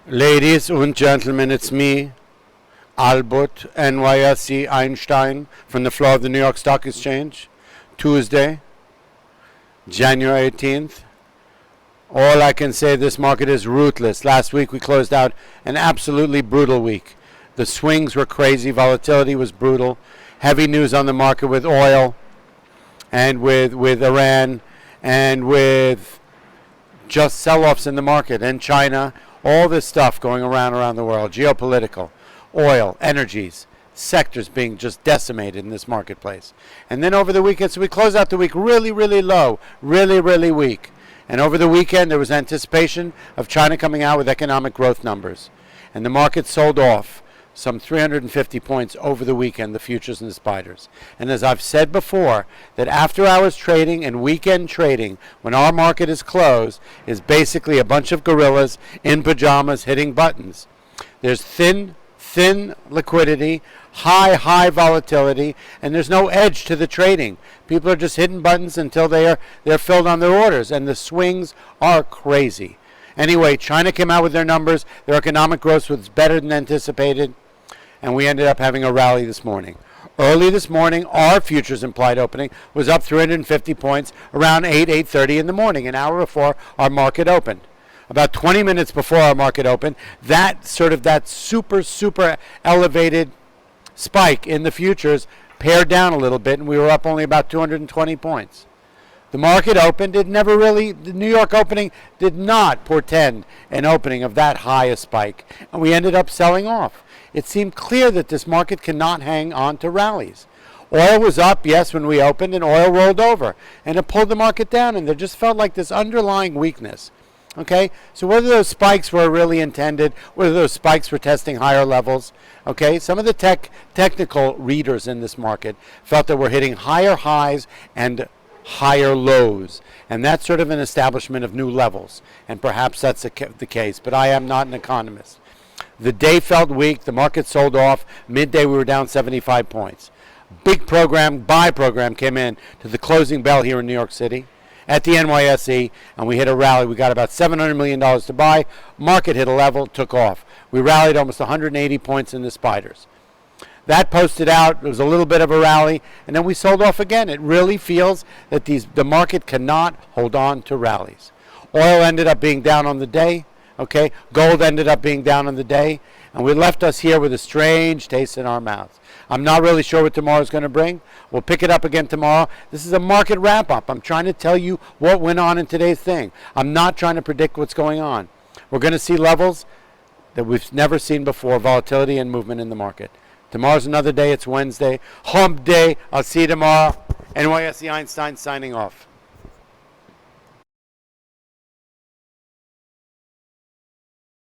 Ladies and gentlemen, it's me, Albert NYSEinstein, from the floor of the New York Stock Exchange. Tuesday, January 18th. All I can say, this market is ruthless. Last week we closed out an absolutely brutal week. The swings were crazy, volatility was brutal, heavy news on the market with oil and with Iran and with just sell-offs in the market and China. All this stuff going around the world, geopolitical, oil, energies, sectors being just decimated in this marketplace. And then over the weekend, so we closed out the week really, really low, really weak. And over the weekend, there was anticipation of China coming out with economic growth numbers. And the market sold off some 350 points over the weekend, the futures and the spiders. And as I've said before, that after hours trading and weekend trading, when our market is closed, is basically a bunch of gorillas in pajamas hitting buttons. There's thin liquidity, high volatility, and there's no edge to the trading. People are just hitting buttons until they're filled on their orders, and the swings are crazy. Anyway, China came out with their numbers. Their economic growth was better than anticipated, and we ended up having a rally this morning. Early this morning, our futures implied opening was up 350 points around 8:30 in the morning, an hour before our market opened. About 20 minutes before our market opened, that super elevated spike in the futures pared down a little bit, and we were up only about 220 points. The market opened. The New York opening did not portend an opening of that high a spike, and we ended up selling off. It seemed clear that this market cannot hang on to rallies. Oil was up, yes, when we opened, and oil rolled over, and it pulled the market down, and there just felt like this underlying weakness. Okay, so whether those spikes were really intended, whether those spikes were testing higher levels, okay, some of the technical readers in this market felt that we're hitting higher highs and higher lows, and that's sort of an establishment of new levels, and perhaps that's the case, but I am not an economist. The day felt weak. The market sold off. Midday we were down 75 points. Big buy program came in to the closing bell here in New York City at the NYSE, and we hit a rally. We got about $700 million to buy. Market hit a level, took off. We rallied almost 180 points in the spiders. That posted out. It was a little bit of a rally, and then we sold off again. It really feels that the market cannot hold on to rallies. Oil ended up being down on the day. Okay, gold ended up being down on the day, and we left us here with a strange taste in our mouths. I'm not really sure what tomorrow's going to bring. We'll pick it up again tomorrow. This is a market wrap-up. I'm trying to tell you what went on in today's thing. I'm not trying to predict what's going on. We're going to see levels that we've never seen before, volatility and movement in the market. Tomorrow's another day. It's Wednesday. Hump day. I'll see you tomorrow. NYSE Einstein signing off.